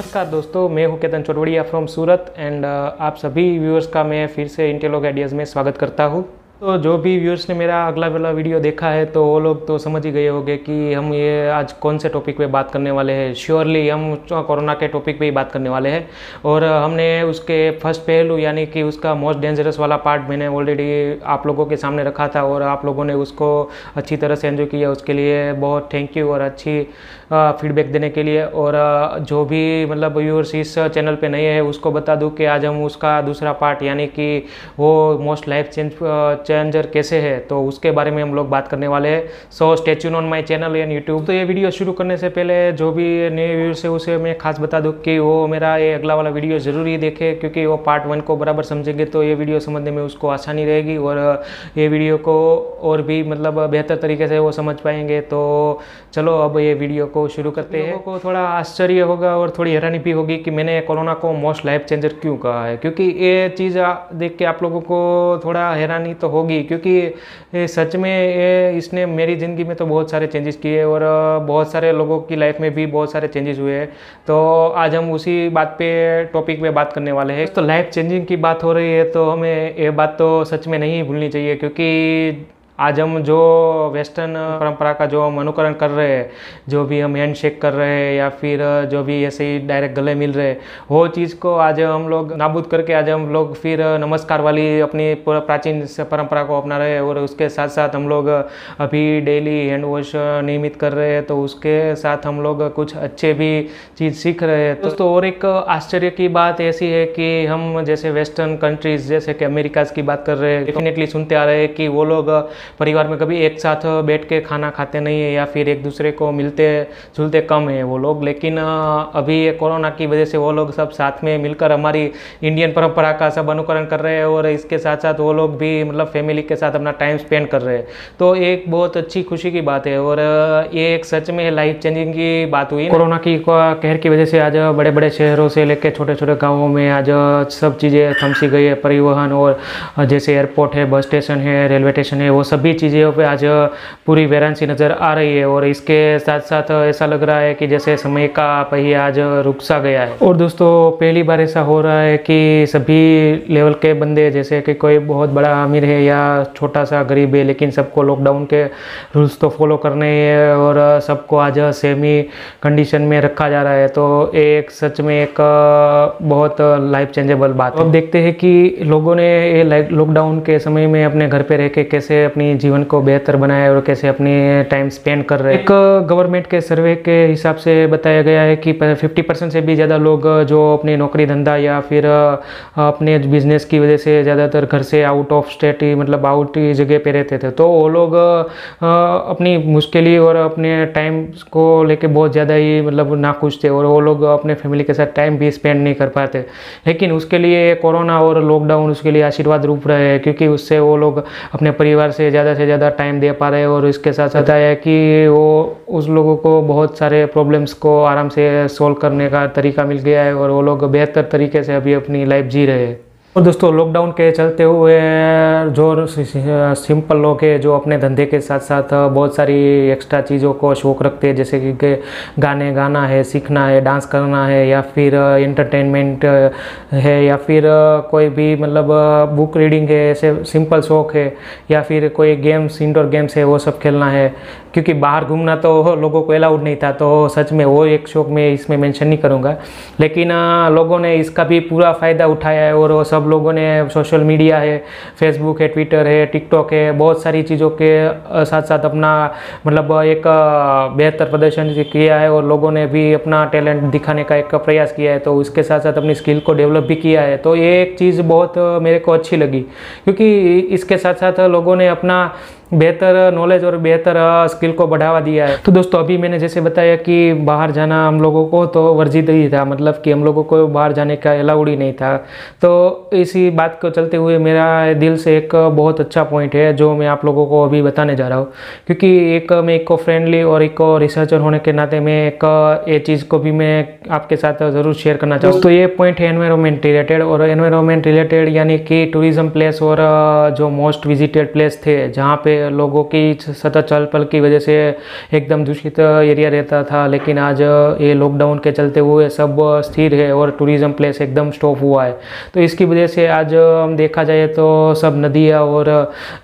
नमस्कार दोस्तों, मैं हूं केतन चौरवड़िया फ्रॉम सूरत एंड आप सभी व्यूअर्स का मैं फिर से इंटेलॉग आइडियाज़ में स्वागत करता हूं। तो जो भी व्यूअर्स ने मेरा अगला वाला वीडियो देखा है तो वो लोग तो समझ ही गए होंगे कि हम ये आज कौन से टॉपिक पे बात करने वाले हैं। श्योरली हम कोरोना के टॉपिक पे ही बात करने वाले हैं और हमने उसके फर्स्ट पहलू यानी कि उसका मोस्ट डेंजरस वाला पार्ट मैंने ऑलरेडी आप लोगों के सामने रखा था और आप लोगों ने उसको अच्छी तरह से एंजॉय किया। उसके लिए बहुत थैंक यू और अच्छी फीडबैक देने के लिए। और जो भी मतलब व्यूअर्स इस चैनल पे नए हैं उसको बता दूं कि आज हम उसका दूसरा पार्ट यानी कि वो मोस्ट लाइफ चेंजर कैसे है तो उसके बारे में हम लोग बात करने वाले हैं। So stay tune on my channel and YouTube. तो ये वीडियो शुरू करने से पहले जो भी नए व्यूअर्स है उसे मैं खास बता दूं कि वो मेरा ये अगला वाला वीडियो ज़रूर ही देखे, क्योंकि वो पार्ट 1 को बराबर समझेंगे तो ये वीडियो समझने में उसको आसानी रहेगी और ये वीडियो को और भी मतलब बेहतर तरीके से वो समझ पाएंगे। तो चलो अब ये वीडियो को शुरू करते हैं। लोगों को थोड़ा आश्चर्य होगा और थोड़ी हैरानी भी होगी कि मैंने कोरोना को मोस्ट लाइफ चेंजर क्यों कहा है, क्योंकि ये चीज़ देख के आप लोगों को थोड़ा हैरानी तो होगी, क्योंकि ये सच में ये इसने मेरी ज़िंदगी में तो बहुत सारे चेंजेस किए और बहुत सारे लोगों की लाइफ में भी बहुत सारे चेंजेस हुए हैं। तो आज हम उसी बात पे टॉपिक पे बात करने वाले हैं। तो लाइफ चेंजिंग की बात हो रही है तो हमें ये बात तो सच में नहीं भूलनी चाहिए, क्योंकि आज हम जो वेस्टर्न परंपरा का जो हम अनुकरण कर रहे हैं, जो भी हम हैंड शेक कर रहे हैं या फिर जो भी ऐसे ही डायरेक्ट गले मिल रहे हैं, वो चीज़ को आज हम लोग नाबूद करके आज हम लोग फिर नमस्कार वाली अपनी प्राचीन परंपरा को अपना रहे हैं। और उसके साथ साथ हम लोग अभी डेली हैंड वॉश नियमित कर रहे हैं, तो उसके साथ हम लोग कुछ अच्छे भी चीज़ सीख रहे हैं। दोस्तों और एक आश्चर्य की बात ऐसी है कि हम जैसे वेस्टर्न कंट्रीज़ जैसे कि अमेरिकाज़ की बात कर रहे हैं, डेफिनेटली सुनते आ रहे हैं कि वो लोग परिवार में कभी एक साथ बैठ के खाना खाते नहीं है या फिर एक दूसरे को मिलते जुलते कम है वो लोग। लेकिन अभी ये कोरोना की वजह से वो लोग सब साथ में मिलकर हमारी इंडियन परंपरा का सब अनुकरण कर रहे हैं और इसके साथ साथ वो लोग भी मतलब फैमिली के साथ अपना टाइम स्पेंड कर रहे हैं। तो एक बहुत अच्छी खुशी की बात है और ये एक सच में लाइफ चेंजिंग की बात हुई। कोरोना की कहर की वजह से आज बड़े बड़े शहरों से लेकर छोटे छोटे गाँवों में आज सब चीज़ें थम सी गई है। परिवहन और जैसे एयरपोर्ट है, बस स्टेशन है, रेलवे स्टेशन है, वो सभी चीज़ों पे आज पूरी वैरानसी नज़र आ रही है। और इसके साथ साथ ऐसा लग रहा है कि जैसे समय का पहिया आज रुक सा गया है। और दोस्तों पहली बार ऐसा हो रहा है कि सभी लेवल के बंदे, जैसे कि कोई बहुत बड़ा अमीर है या छोटा सा गरीब है, लेकिन सबको लॉकडाउन के रूल्स तो फॉलो करने हैं और सबको आज सेम ही कंडीशन में रखा जा रहा है। तो एक सच में एक बहुत लाइफ चेंजेबल बात है। अब देखते हैं कि लोगों ने ये लॉकडाउन के समय में अपने घर पे रह के कैसे अपनी जीवन को बेहतर बनाया और कैसे अपने टाइम स्पेंड कर रहे हैं। एक गवर्नमेंट के सर्वे के हिसाब से बताया गया है कि 50% से भी ज़्यादा लोग जो अपनी नौकरी धंधा या फिर अपने बिजनेस की वजह से ज़्यादातर घर से आउट ऑफ स्टेट ही मतलब आउट ही जगह पे रहते थे, तो वो लोग अपनी मुश्किलें और अपने टाइम को लेके बहुत ज़्यादा ही मतलब नाखुश थे और वो लोग अपने फैमिली के साथ टाइम भी स्पेंड नहीं कर पाते। लेकिन उसके लिए कोरोना और लॉकडाउन उसके लिए आशीर्वाद रूप रहे हैं, क्योंकि उससे वो लोग अपने परिवार से ज़्यादा टाइम दे पा रहे हैं। और इसके साथ साथ है कि वो उस लोगों को बहुत सारे प्रॉब्लम्स को आराम से सोल्व करने का तरीका मिल गया है और वो लोग बेहतर तरीके से अभी अपनी लाइफ जी रहे हैं। और दोस्तों लॉकडाउन के चलते हुए जो सिंपल लोग हैं जो अपने धंधे के साथ साथ बहुत सारी एक्स्ट्रा चीज़ों को शौक रखते हैं, जैसे कि गाने गाना है, सीखना है, डांस करना है या फिर एंटरटेनमेंट है या फिर कोई भी मतलब बुक रीडिंग है, ऐसे सिंपल शौक है या फिर कोई गेम्स इंडोर गेम्स है वो सब खेलना है, क्योंकि बाहर घूमना तो लोगों को अलाउड नहीं था। तो सच में वो एक शौक मैं इसमें मेंशन नहीं करूँगा, लेकिन लोगों ने इसका भी पूरा फ़ायदा उठाया है और सब लोगों ने सोशल मीडिया है, फेसबुक है, ट्विटर है, टिकटॉक है, बहुत सारी चीज़ों के साथ साथ अपना मतलब एक बेहतर प्रदर्शन किया है और लोगों ने भी अपना टैलेंट दिखाने का एक प्रयास किया है। तो उसके साथ साथ अपनी स्किल को डेवलप भी किया है। तो ये एक चीज़ बहुत मेरे को अच्छी लगी, क्योंकि इसके साथ साथ लोगों ने अपना बेहतर नॉलेज और बेहतर स्किल को बढ़ावा दिया है। तो दोस्तों अभी मैंने जैसे बताया कि बाहर जाना हम लोगों को तो वर्जित ही था, मतलब कि हम लोगों को बाहर जाने का अलाउड ही नहीं था। तो इसी बात को चलते हुए मेरा दिल से एक बहुत अच्छा पॉइंट है जो मैं आप लोगों को अभी बताने जा रहा हूँ, क्योंकि एक मैं इको फ्रेंडली और इको रिसर्चर होने के नाते मैं एक ये चीज़ को भी मैं आपके साथ ज़रूर शेयर करना चाहूँ। तो ये पॉइंट है एनवायरनमेंट रिलेटेड, और एनवायरनमेंट रिलेटेड यानी कि टूरिज़्म प्लेस और जो मोस्ट विजिटेड प्लेस थे जहाँ पे लोगों की सतत चहल पहल की वजह से एकदम दूषित एरिया रहता था, लेकिन आज ये लॉकडाउन के चलते हुए सब स्थिर है और टूरिज़्म प्लेस एकदम स्टॉप हुआ है। तो इसकी वजह से आज हम देखा जाए तो सब नदियाँ और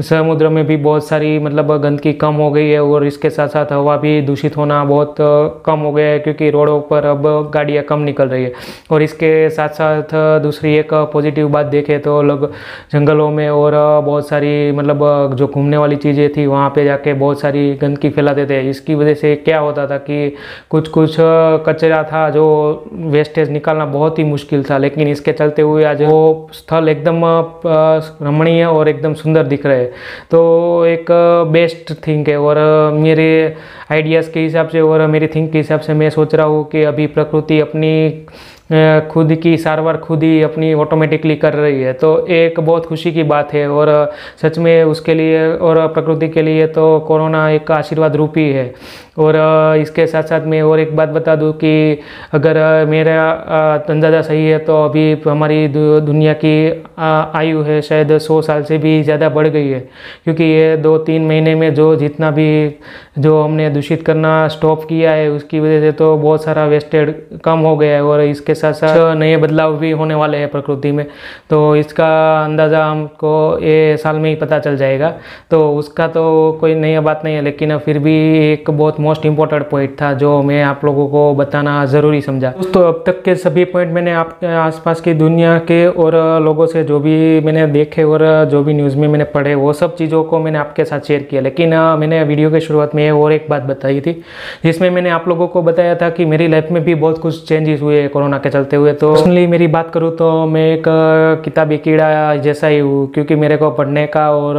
समुद्र में भी बहुत सारी मतलब गंदगी कम हो गई है, और इसके साथ साथ हवा भी दूषित होना बहुत कम हो गया है, क्योंकि रोडों पर अब गाड़ियाँ कम निकल रही है। और इसके साथ साथ दूसरी एक पॉजिटिव बात देखें तो लोग जंगलों में और बहुत सारी मतलब जो घूमने वाली चीज़ें थी वहाँ पे जाके बहुत सारी गंदगी फैलाते थे। इसकी वजह से क्या होता था कि कुछ कचरा था जो वेस्टेज निकालना बहुत ही मुश्किल था, लेकिन इसके चलते हुए आज वो स्थल एकदम रमणीय और एकदम सुंदर दिख रहे हैं। तो एक बेस्ट थिंग है, और मेरे आइडियाज़ के हिसाब से और मेरी थिंक के हिसाब से मैं सोच रहा हूँ कि अभी प्रकृति अपनी खुद की सारवार खुद ही अपनी ऑटोमेटिकली कर रही है। तो एक बहुत खुशी की बात है, और सच में उसके लिए और प्रकृति के लिए तो कोरोना एक आशीर्वाद रूपी है। और इसके साथ साथ मैं और एक बात बता दूं कि अगर मेरा अंदाज़ा सही है तो अभी हमारी दुनिया की आयु है शायद 100 साल से भी ज़्यादा बढ़ गई है, क्योंकि ये 2-3 महीने में जितना भी जो हमने दूषित करना स्टॉप किया है उसकी वजह से तो बहुत सारा वेस्टेड कम हो गया है, और इसके साथ साथ नए बदलाव भी होने वाले हैं प्रकृति में। तो इसका अंदाज़ा हमको ये साल में ही पता चल जाएगा, तो उसका तो कोई नई बात नहीं है, लेकिन फिर भी एक बहुत मोस्ट इम्पोर्टेंट पॉइंट था जो मैं आप लोगों को बताना ज़रूरी समझा। दोस्तों, अब तक के सभी पॉइंट मैंने आपके आसपास की दुनिया के और लोगों से जो भी मैंने देखे और जो भी न्यूज़ में मैंने पढ़े वो सब चीज़ों को मैंने आपके साथ शेयर किया। लेकिन मैंने वीडियो के शुरुआत में और एक बात बताई थी, जिसमें मैंने आप लोगों को बताया था कि मेरी लाइफ में भी बहुत कुछ चेंजेस हुए कोरोना के चलते हुए। तो पर्सनली मेरी बात करूँ तो मैं एक किताबी कीड़ा जैसा ही हूँ, क्योंकि मेरे को पढ़ने का और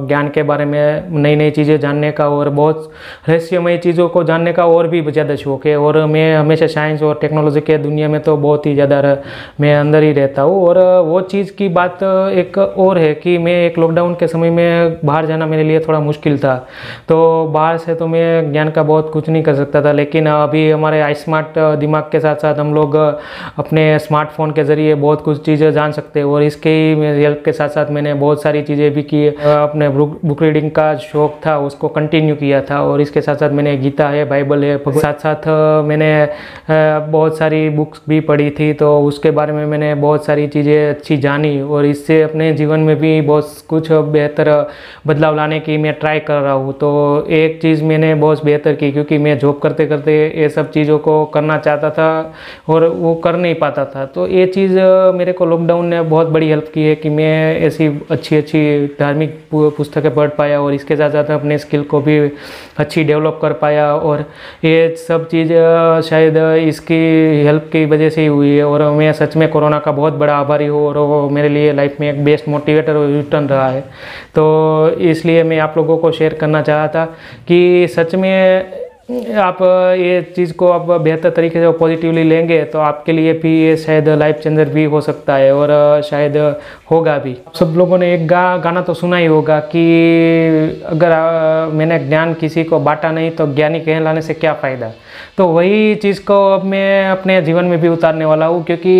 ज्ञान के बारे में नई नई चीज़ें जानने का और बहुत रहस्यमय चीज़ों को जानने का और भी ज़्यादा शौक है। और मैं हमेशा साइंस और टेक्नोलॉजी के दुनिया में तो बहुत ही ज़्यादा मैं अंदर ही रहता हूँ। और वो चीज़ की बात एक और है कि मैं एक लॉकडाउन के समय में बाहर जाना मेरे लिए थोड़ा मुश्किल था, तो बाहर से तो मैं ज्ञान का बहुत कुछ नहीं कर सकता था। लेकिन अभी हमारे आई स्मार्ट दिमाग के साथ साथ हम लोग अपने स्मार्टफोन के ज़रिए बहुत कुछ चीज़ें जान सकते हैं, और इसके ही हेल्प के साथ साथ मैंने बहुत सारी चीज़ें भी की। अपने बुक रीडिंग का शौक था उसको कंटिन्यू किया था, और इसके साथ साथ मैंने गीता है, बाइबल है, साथ साथ मैंने बहुत सारी बुक्स भी पढ़ी थी, तो उसके बारे में मैंने बहुत सारी चीज़ें अच्छी जानी, और इससे अपने जीवन में भी बहुत कुछ बेहतर बदलाव लाने की मैं ट्राई कर रहा हूँ। तो एक चीज़ मैंने बहुत बेहतर की, क्योंकि मैं जॉब करते करते ये सब चीज़ों को करना चाहता था और वो कर नहीं पाता था। तो ये चीज़ मेरे को लॉकडाउन ने बहुत बड़ी हेल्प की है कि मैं ऐसी अच्छी अच्छी धार्मिक पुस्तकें पढ़ पाया, और इसके साथ साथ अपने स्किल को भी अच्छी डेवलप कर पाया। और ये सब चीज़ शायद इसकी हेल्प की वजह से ही हुई है, और मैं सच में कोरोना का बहुत बड़ा आभारी हूँ, और वो मेरे लिए लाइफ में एक बेस्ट मोटिवेटर और रिटर्न रहा है। तो इसलिए मैं आप लोगों को शेयर करना चाहा था कि सच में आप ये चीज़ को आप बेहतर तरीके से पॉजिटिवली लेंगे तो आपके लिए भी ये शायद लाइफ चेंजर भी हो सकता है, और शायद होगा भी। आप सब लोगों ने एक गाना तो सुना ही होगा कि अगर मैंने ज्ञान किसी को बांटा नहीं तो ज्ञानी कहलाने से क्या फ़ायदा। तो वही चीज़ को अब मैं अपने जीवन में भी उतारने वाला हूँ, क्योंकि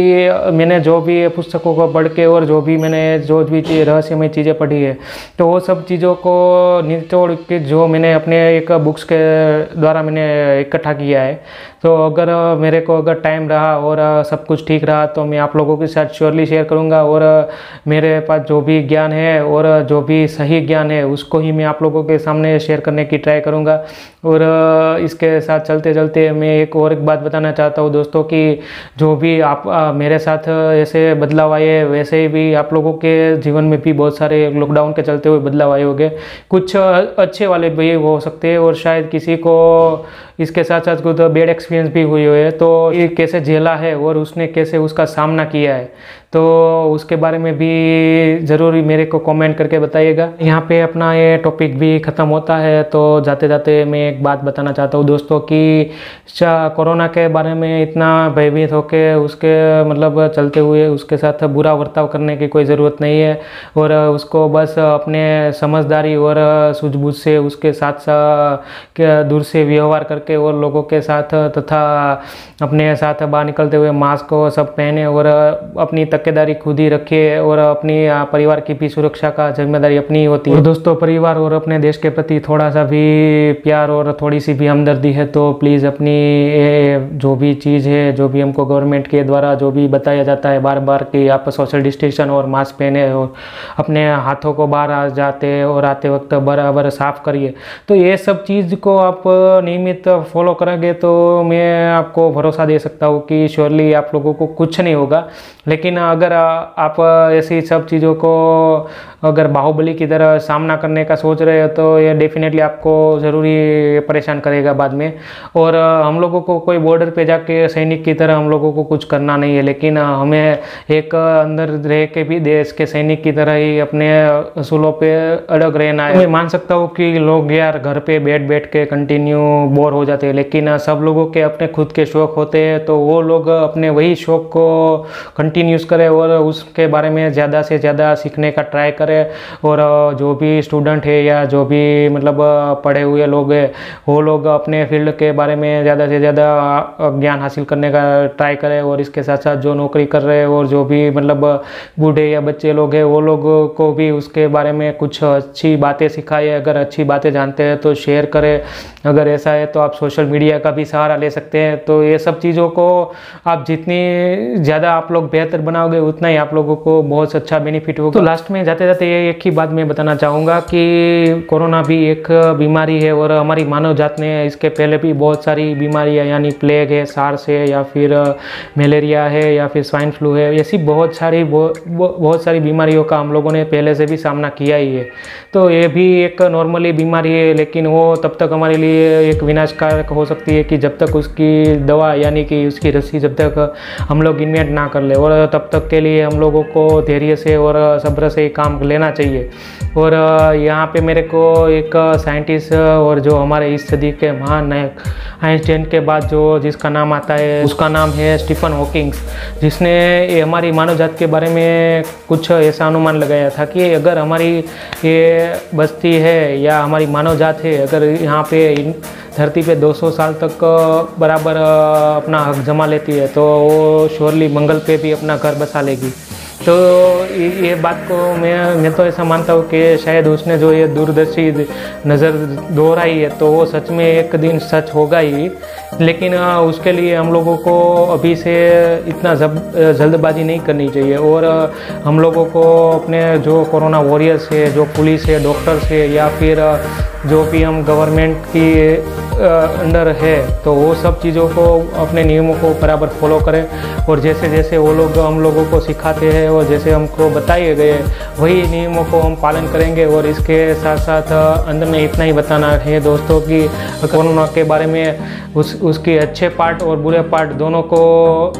मैंने जो भी पुस्तकों को पढ़ के और जो भी रहस्यमय चीज़ें पढ़ी है, तो वो सब चीज़ों को निचोड़ के जो मैंने अपने एक बुक्स के द्वारा मैंने इकट्ठा किया है, तो अगर मेरे को अगर टाइम रहा और सब कुछ ठीक रहा तो मैं आप लोगों के साथ श्योरली शेयर करूंगा। और मेरे पास जो भी ज्ञान है और जो भी सही ज्ञान है उसको ही मैं आप लोगों के सामने शेयर करने की ट्राई करूंगा। और इसके साथ चलते चलते मैं एक बात बताना चाहता हूँ दोस्तों, कि जो भी आप मेरे साथ ऐसे बदलाव आए वैसे ही भी आप लोगों के जीवन में भी बहुत सारे लॉकडाउन के चलते हुए बदलाव आए होंगे। कुछ अच्छे वाले भी हो सकते हैं, और शायद किसी को इसके साथ साथ कुछ बैड एक्सपीरियंस भी हुई है, तो ये कैसे झेला है और उसने कैसे उसका सामना किया है, तो उसके बारे में भी ज़रूर मेरे को कमेंट करके बताइएगा। यहाँ पे अपना ये टॉपिक भी ख़त्म होता है, तो जाते जाते मैं एक बात बताना चाहता हूँ दोस्तों कि कोरोना के बारे में इतना भयभीत होके उसके मतलब चलते हुए उसके साथ बुरा बर्ताव करने की कोई ज़रूरत नहीं है, और उसको बस अपने समझदारी और सूझबूझ से उसके साथ दूर से व्यवहार करके और लोगों के साथ तथा अपने साथ बाहर निकलते हुए मास्क को सब पहने और अपनी तकेदारी खुद ही रखिए और अपनी परिवार की भी सुरक्षा का जिम्मेदारी अपनी ही होती है। दोस्तों, परिवार और अपने देश के प्रति थोड़ा सा भी प्यार और थोड़ी सी भी हमदर्दी है तो प्लीज़ अपनी जो भी चीज़ है, जो भी हमको गवर्नमेंट के द्वारा जो भी बताया जाता है बार बार कि आप सोशल डिस्टेंस और मास्क पहने और अपने हाथों को बाहर आ जाते और आते वक्त बराबर साफ़ करिए, तो ये सब चीज़ को आप नियमित फॉलो करेंगे तो मैं आपको भरोसा दे सकता हूँ कि श्योरली आप लोगों को कुछ नहीं होगा। लेकिन अगर आप ऐसी सब चीज़ों को अगर बाहुबली की तरह सामना करने का सोच रहे हो तो ये डेफिनेटली आपको ज़रूरी परेशान करेगा बाद में। और हम लोगों को कोई बॉर्डर पे जाके सैनिक की तरह हम लोगों को कुछ करना नहीं है, लेकिन हमें एक अंदर रह के भी देश के सैनिक की तरह ही अपने असूलों पे अड़ग रहना है। मैं मान सकता हूँ कि लोग यार घर पे बैठ बैठ के कंटिन्यू बोर हो जाते हैं, लेकिन सब लोगों के अपने खुद के शौक़ होते हैं, तो वो लोग अपने वही शौक़ को कंटिन्यूस करें और उसके बारे में ज़्यादा से ज़्यादा सीखने का ट्राई करें। और जो भी स्टूडेंट है या जो भी मतलब पढ़े हुए लोग हैं वो लोग अपने फील्ड के बारे में ज़्यादा से ज़्यादा ज्ञान हासिल करने का ट्राई करें। और इसके साथ साथ जो नौकरी कर रहे हैं और जो भी मतलब बूढ़े या बच्चे लोग हैं वो लोगों को भी उसके बारे में कुछ अच्छी बातें सिखाएं। अगर अच्छी बातें जानते हैं तो शेयर करें, अगर ऐसा है तो आप सोशल मीडिया का भी सहारा ले सकते हैं। तो ये सब चीज़ों को आप जितनी ज़्यादा आप लोग बेहतर बनाओगे उतना ही आप लोगों को बहुत अच्छा बेनिफिट होगा। तो लास्ट में जाते जाते ये एक ही बात मैं बताना चाहूँगा कि कोरोना भी एक बीमारी है और हमारी मानव जात ने इसके पहले भी बहुत सारी बीमारियाँ यानी प्लेग है, सार्स है या फिर मलेरिया है या फिर स्वाइन फ्लू है, ऐसी बहुत सारी बीमारियों का हम लोगों ने पहले से भी सामना किया ही है। तो ये भी एक नॉर्मली बीमारी है, लेकिन वो तब तक हमारे लिए एक विनाशकारक हो सकती है कि जब तक उसकी दवा यानी कि उसकी रस्सी जब तक हम लोग इन्वेंट ना कर ले, और तब तक के लिए हम लोगों को धैर्य से और सब्र से काम लेना चाहिए। और यहाँ पे मेरे को एक साइंटिस्ट और जो हमारे इस सदी के महान नायक आइंस्टाइन के बाद जिसका नाम आता है उसका नाम है स्टीफन हॉकिंग, जिसने हमारी मानव जात के बारे में कुछ ऐसा अनुमान लगाया था कि अगर हमारी ये बस्ती है या हमारी मानव जात है अगर यहाँ पे धरती पे 200 साल तक बराबर अपना हक जमा लेती है तो वो श्योरली मंगल पे भी अपना घर बसा लेगी। तो ये बात को मैं तो ऐसा मानता हूँ कि शायद उसने जो ये दूरदर्शी नज़र दोहराई है तो वो सच में एक दिन सच होगा ही। लेकिन उसके लिए हम लोगों को अभी से इतना जल्दबाजी नहीं करनी चाहिए और हम लोगों को अपने जो कोरोना वॉरियर्स है, जो पुलिस है, डॉक्टर्स है या फिर जो भी हम गवर्नमेंट की अंडर है तो वो सब चीज़ों को अपने नियमों को बराबर फॉलो करें। और जैसे जैसे वो लोग हम लोगों को सिखाते हैं और जैसे हमको बताए गए वही नियमों को हम पालन करेंगे। और इसके साथ साथ अंत में इतना ही बताना है दोस्तों कि कोरोना के बारे में उसके अच्छे पार्ट और बुरे पार्ट दोनों को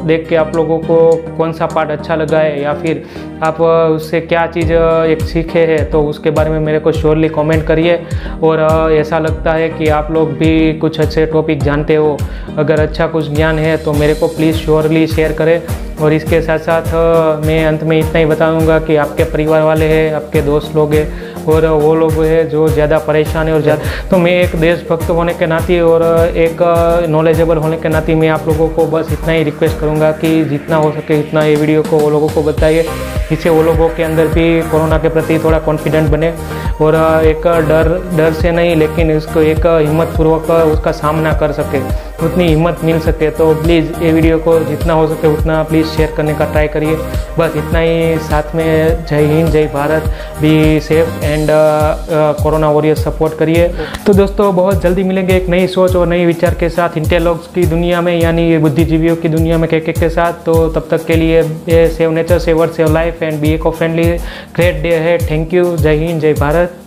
देख के आप लोगों को कौन सा पार्ट अच्छा लगा है या फिर आप उससे क्या चीज़ एक सीखे हैं तो उसके बारे में मेरे को श्योरली कमेंट करिए। और ऐसा लगता है कि आप लोग भी कुछ अच्छे टॉपिक जानते हो, अगर अच्छा कुछ ज्ञान है तो मेरे को प्लीज़ श्योरली शेयर करें। और इसके साथ साथ मैं अंत में इतना ही बताऊंगा कि आपके परिवार वाले हैं, आपके दोस्त लोग हैं और वो लोग हैं जो ज़्यादा परेशान है और ज़्यादा, तो मैं एक देशभक्त होने के नाते और एक नॉलेजेबल होने के नाते मैं आप लोगों को बस इतना ही रिक्वेस्ट करूंगा कि जितना हो सके इतना ये वीडियो को वो लोगों को बताइए, इससे वो लोगों के अंदर भी कोरोना के प्रति थोड़ा कॉन्फिडेंट बने और एक डर से नहीं लेकिन इसको एक हिम्मतपूर्वक उसका सामना कर सके, उतनी हिम्मत मिल सके। तो प्लीज़ ये वीडियो को जितना हो सके उतना प्लीज़ शेयर करने का ट्राई करिए। बस इतना ही, साथ में जय हिंद, जय Bharat, be safe and corona warrior support करिए। तो दोस्तों बहुत जल्दी मिलेंगे एक नई सोच और नई विचार के साथ इंटेलॉग्स की दुनिया में यानी बुद्धिजीवियों की दुनिया में के साथ। तो तब तक के लिए save nature, save earth, save life and be eco friendly. Great day है। Thank you. जय हिंद, जय भारत।